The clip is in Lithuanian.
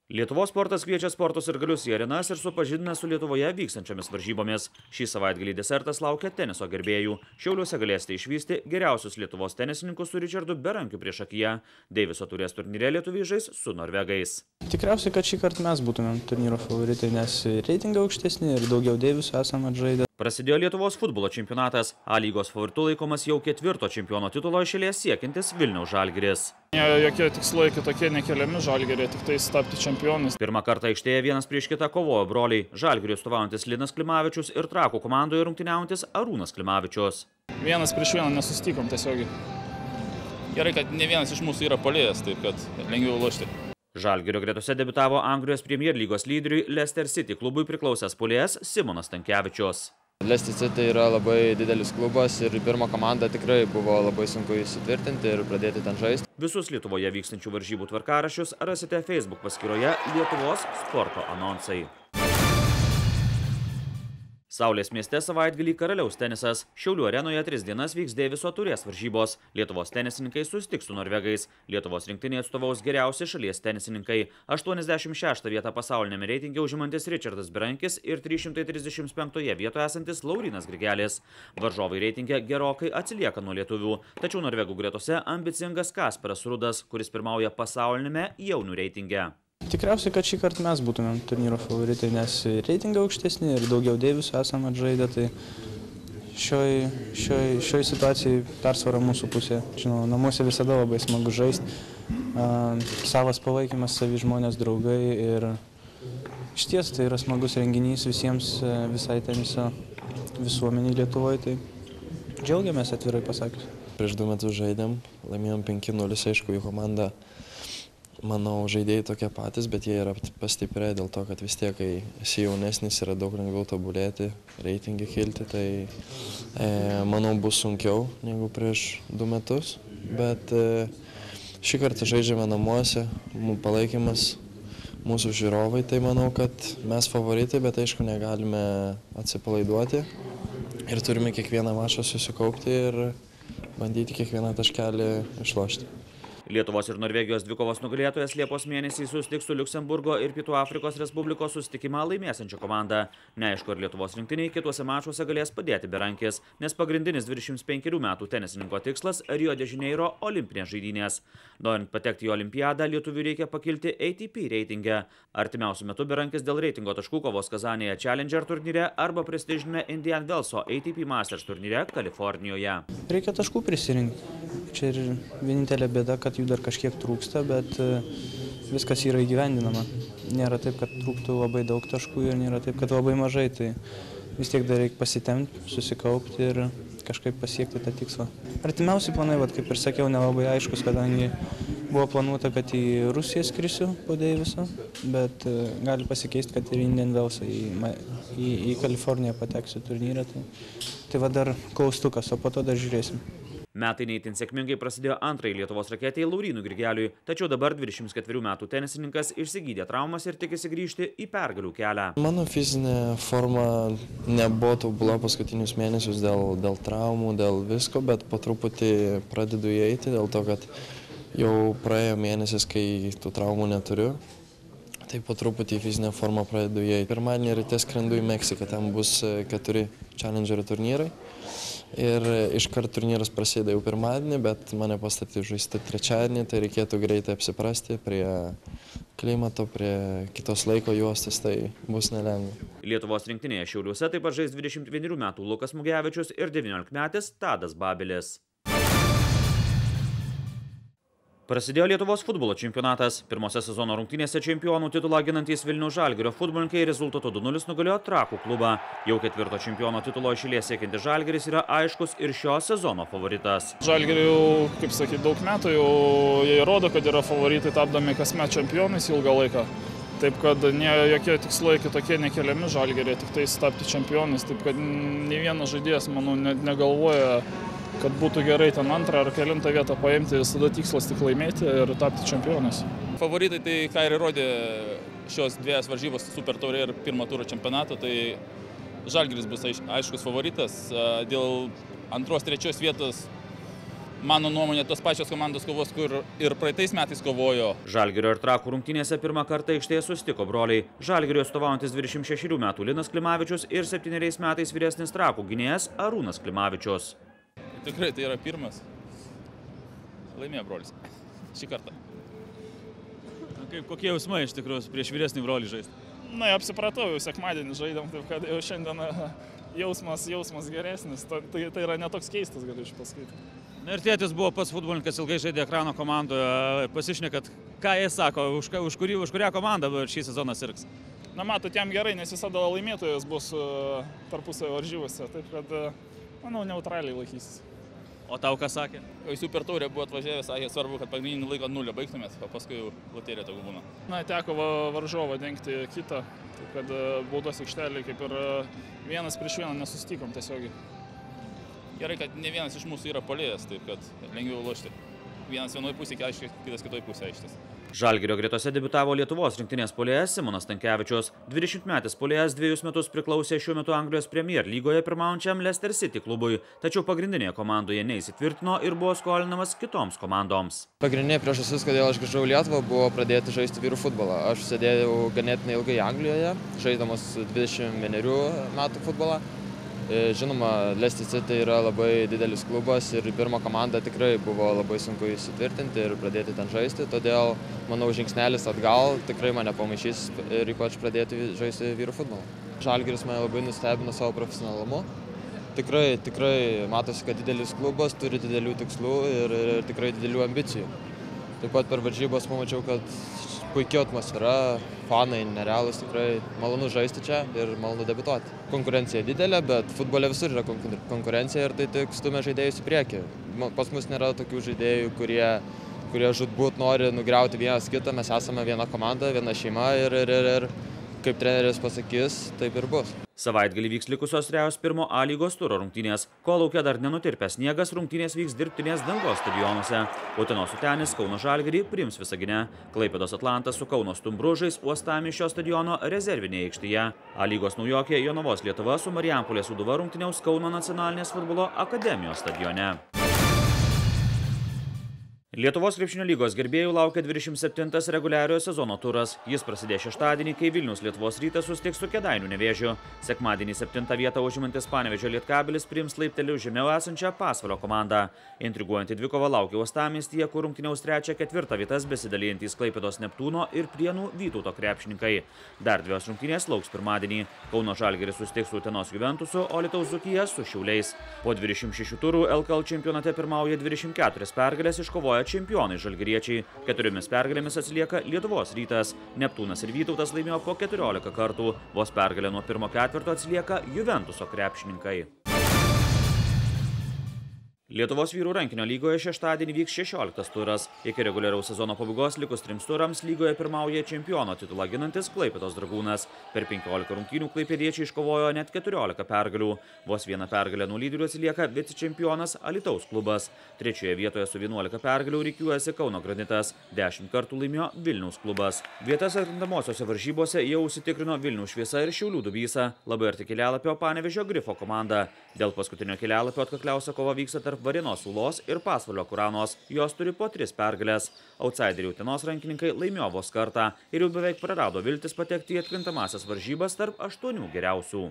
Lietuvos sportas kviečia sporto sirgalius į arenas ir supažindina su Lietuvoje vykstančiamis varžybomis. Šį savaitgalį desertas laukia teniso gerbėjų. Šiauliuose galėsite išvysti geriausius Lietuvos tenisininkus su Ričardu Berankiu priešakyje. Deiviso taurės turnyre lietuviai žais su norvegais. Tikriausiai, kad šį kartą mes būtumėm turnyro favoritai, nes reitingai aukštesni ir daugiau Deivisų esame atžaidę. Prasidėjo Lietuvos futbolo čempionatas. A lygos favoritų laikomas jau 4. čempiono titulo iš eilės siekiantis Vilniaus Žalgiris. Jokie tikslai kitokie nekeliami Žalgiriui, tik tai tapti čempionais. Pirmą kartą aikštėje vienas prieš kitą kovojo broliai. Žalgiriui atstovaujantis Linas Klimavičius ir Trakų komandoje rungtyniaujantis Arūnas Klimavičius. Vienas prieš vieną nesusitikom tiesiogiai. Gerai, kad ne vienas iš mūsų yra puolėjas, taip kad lengviau lošti. Žalgirio gretose debiutavo Anglijos Premier lygos lyderiui Leicester City klubui priklausęs puolėjas Simonas Stankevičius. Leicester City yra labai didelis klubas ir pirmą komandą tikrai buvo labai sunku įsitvirtinti ir pradėti ten žaisti. Visus Lietuvoje vykstančių varžybų tvarkaraščius rasite Facebook paskyroje Lietuvos sporto anonsai. Saulės mieste savaitgalį karaliaus tenisas. Šiaulių arenoje 3 dienas vyks Deiviso taurės varžybos. Lietuvos tenisininkai susitiks su norvegais. Lietuvos rinktinė atstovaus geriausi šalies tenisininkai. 86 vietą pasaulinėme reitinge užimantis Ričardas Berankis ir 335 vietoje esantis Laurynas Grigelis. Varžovai reitinge gerokai atsilieka nuo lietuvių. Tačiau norvegų gretose ambicingas Kasparas Rudas, kuris pirmauja pasaulinėme jaunių reitinge. Tikriausiai, kad šį kartą mes būtumėm turnyro favoritai, nes reitingai aukštesni ir daugiau Deivisų esame atžaidę, tai šioj situacijai persvara mūsų pusė. Žinau, namuose visada labai smagu žaisti, savas palaikymas, savi žmonės, draugai ir išties tai yra smagus renginys visiems, visai teniso visuomeniai Lietuvoje, tai džiaugiamės atvirai pasakius. Prieš 2 metus žaidėm, laimėjom 5-0, aišku, jų komanda. Manau, žaidėjai tokie patys, bet jie yra pastiprėję dėl to, kad vis tiek, kai esi jaunesnis, yra daug lengviau tobulėti, reitingi kilti, tai manau bus sunkiau negu prieš 2 metus. Bet šį kartą žaidžiame namuose, palaikymas mūsų žiūrovai, tai manau, kad mes favoritai, bet aišku negalime atsipalaiduoti ir turime kiekvieną mačą susikaupti ir bandyti kiekvieną taškelį išlošti. Lietuvos ir Norvegijos dvikovos nugalėtojas Liepos mėnesį susitiks su Liuksemburgo ir Pietų Afrikos Respublikos susitikimą laimėsiančią komandą. Neaišku, ar Lietuvos rinktiniai kituose mačuose galės padėti Berankis, nes pagrindinis 25 metų tenisininko tikslas Rio de Janeiro olimpinės žaidynės. Norint patekti į olimpiadą, lietuvių reikia pakilti ATP reitinge. Artimiausiu metu Berankis dėl reitingo taškų kovos Kazanėje Challenger turnyre arba prestižinėme Indian Wellso ATP Masters turnyre Kalifornijoje. Reikia taškų prisirinkti. Čia ir vienintelė bėda, kad jų dar kažkiek trūksta, bet viskas yra įgyvendinama. Nėra taip, kad trūktų labai daug taškų ir nėra taip, kad labai mažai. Tai vis tiek dar reikia pasitemti, susikaupti ir kažkaip pasiekti tą tikslą. Artimiausi planai, kaip ir sakiau, nelabai aiškus, kadangi buvo planuota, kad į Rusiją skrisiu po Deiviso, bet gali pasikeisti, kad ir Indian Wellsą į Kaliforniją pateksiu turnyrą. Tai dar klaustukas, o po to dar žiūrėsim. Metai neįtin sėkmingai prasidėjo antrąjį Lietuvos raketei Laurynui Grigeliui, tačiau dabar 24 metų tenisininkas išsigydė traumas ir tikisi grįžti į pergalių kelią. Mano fizinė forma nebuvo tobula paskutinius mėnesius dėl traumų, dėl visko, bet po truputį pradedu įeiti dėl to, kad jau praėjo mėnesis, kai tų traumų neturiu. Tai po truputį fizinę formą pradedu įeiti. Pirmadienį ryte skrendu į Meksiką, ten bus 4 Challengerio turnyrai. Ir iškart turnyras prasideda jau pirmadienį, bet mane pastatė žaisti trečiadienį, tai reikėtų greitai apsiprasti prie klimato, prie kitos laiko juostos, tai bus nelengva. Lietuvos rinktinėje Šiauliuose taip pat žais 21 metų Lukas Mugevičius ir 19-metis Tadas Babilis. Prasidėjo Lietuvos futbolo čempionatas. Pirmose sezono rungtynėse čempionų titulą ginantys Vilniaus Žalgirio futbolininkai rezultatu 2-0 nugalėjo Trakų klubą. Jau 4. čempiono titulo iš eilės siekiantis Žalgiris yra aiškus ir šio sezono favoritas. Žalgiriui jau, kaip sakyti, daug metų jau jie įrodo, kad yra favoritai tapdami kasmet čempionais ilgą laiką. Taip kad jokie tikslai kitokie nekeliami Žalgiriui, tik tai tapti čempionais. Taip kad nei vienas žaidėjas, manau, negalvoja, kad būtų gerai ten 2. ar 9. vietą paimti, visada tikslas tik laimėti ir tapti čempionais. Favoritai tai ką ir įrodė šios 2 varžybos Super taurė ir 1 turo čempionato, tai Žalgiris bus aiškus favoritas. Dėl 2. 3. vietos mano nuomonė, tos pačios komandos kovos, kur ir praeitais metais kovojo. Žalgirio ir Trakų rungtynėse pirmą kartą aikštėje susitiko broliai. Žalgirio atstovaujantis 26 metų Linas Klimavičius ir 7 metais vyresnis Trakų gynėjas Arūnas Klimavičius. Tikrai tai yra pirmas. Laimėjo brolis. Šį kartą. Kokie jausmai iš tikrųjų prieš vyresnį brolį žaisti? Na, apsipratau, jau sekmadienį žaidėm, taip kad jau šiandien jausmas geresnis. Tai yra netoks keistas, galiu pasakyti. Na ir tėtis buvo pats futbolininkas, ilgai žaidė ekrano komandoje. Pasišnekat, ką jie sako, už kurią komandą šį sezoną sirgs? Na, matot, jam gerai, nes visada laimėtojas bus tarpusavio varžybose. Taip kad, manau, neutraliai laikysis. O tau ką sakė? Kai Super Taurė buvo atvažiavęs, sakė svarbu, kad pagrindinį laiką 0 baigtumės, o paskui loterija tegu būna. Na, teko varžovą dengti kitą, taip kad baudos aikštelėje kaip ir 1-1 nesusitikom tiesiogiai. Gerai, kad ne vienas iš mūsų yra puolėjas, taip kad lengviau lošti. Vienas vienoje pusėje, kitas kitoje pusėje aikštės. Žalgirio gretose debiutavo Lietuvos rinktinės puolėjas Simonas Stankevičius. 20-metis puolėjas 2 metus priklausė šiuo metu Anglijos Premier lygoje pirmaujančiam Leicester City klubui, tačiau pagrindinėje komandoje neįsitvirtino ir buvo skolinamas kitoms komandoms. Pagrindinė priežastis, kodėl aš grįžau į Lietuvą, buvo pradėti žaisti vyrų futbolą. Aš sėdėjau ganėtinai ilgai Anglijoje, žaisdamas 21 metų futbolą. Žinoma, Leicester City yra labai didelis klubas ir pirmą komandą tikrai buvo labai sunku įsitvirtinti ir pradėti ten žaisti, todėl, manau, žingsnelis atgal tikrai mane pamaišys ir ypač pradėti žaisti vyrų futbolą. Žalgiris mane labai nustebino savo profesionalumu. Tikrai matosi, kad didelis klubas turi didelių tikslų ir tikrai didelių ambicijų. Taip pat per varžybas pamačiau, kad puikia atmosfera, fanai nerealūs, tikrai malonu žaisti čia ir malonu debiutuoti. Konkurencija didelė, bet futbole visur yra konkurencija ir tai tik stumia žaidėjus į priekį. Pas mus nėra tokių žaidėjų, kurie žūtbūt nori nugriauti vienas kitą, mes esame viena komanda, viena šeima ir kaip treneris pasakys, taip ir bus. Savaitgalį vyks likusios trejos pirmo A lygos turo rungtynės. Kol lauke dar nenutirpęs sniegas, rungtynės vyks dirbtinės dangos stadionuose. Utenos Utenis Kauno Žalgirį priims Visagine. Klaipėdos Atlantas su Kauno Stumbru žais Uostamiesčio stadiono rezervinėje aikštėje. A lygos naujokė Jonavos Lietuva su Marijampolės Sūduva rungtyniaus Kauno nacionalinės futbolo akademijos stadione. Lietuvos krepšinio lygos gerbėjų laukia 27 reguliariojo sezono turas. Jis prasidės šeštadienį, kai Vilniaus Lietuvos Rytas susitiks su Kėdainių Nevėžiu. Sekmadienį 7 vietą užimantis Panevėžio Lietkabelis priims laipteliu žemiau esančią Pasvalio komandą. Intriguojantį dvikovą laukia Uostamiestyje, kur rungtyniaus 3-4 vietas besidalijantys Klaipėdos Neptūno ir Prienų Vytauto krepšininkai. Dar 2 rungtynės lauks pirmadienį. Kauno Žalgiris susitiks su Utenos Juventusu, o Alytaus Dzūkija su Šiauliais. Po 26 turų LKL čempionate pirmauja 24 pergalės iškovoja čempionai žalgiriečiai. 4 pergalėmis atsilieka Lietuvos Rytas. Neptūnas ir Vytautas laimėjo po 14 kartų. Vos pergalė nuo pirmo ketvirto atsilieka Juventuso krepšininkai. Lietuvos vyrų rankinio lygoje šeštadienį vyks 16 turas. Iki reguliaraus sezono pabaigos likus 3 turams lygoje pirmauja čempiono titulą ginantis Klaipėdos Dragūnas. Per 15 rungtynių klaipėdiečiai iškovojo net 14 pergalių. Vos 1 pergalė nuo lyderių atsilieka vicečempionas Alytaus klubas. 3 vietoje su 11 pergalių rikiuojasi Kauno Granitas. 10 kartų laimėjo Vilniaus klubas. Vietas atkrintamosiose varžybose jau užsitikrino Vilniaus Šviesa ir Šiaulių Dubysa. Labai arti kelialapio Panevėžio Grifo komanda. Dėl paskutinio kelialapio atkakliausia kova vyksta tarp Varėnos Ūlos ir Pasvalio Kuranos. Jos turi po 3 pergalės. Outsiderių Utenos rankininkai laimėjo vos kartą ir jau beveik prarado viltis patekti į atkrintamąsias varžybas tarp 8 geriausių.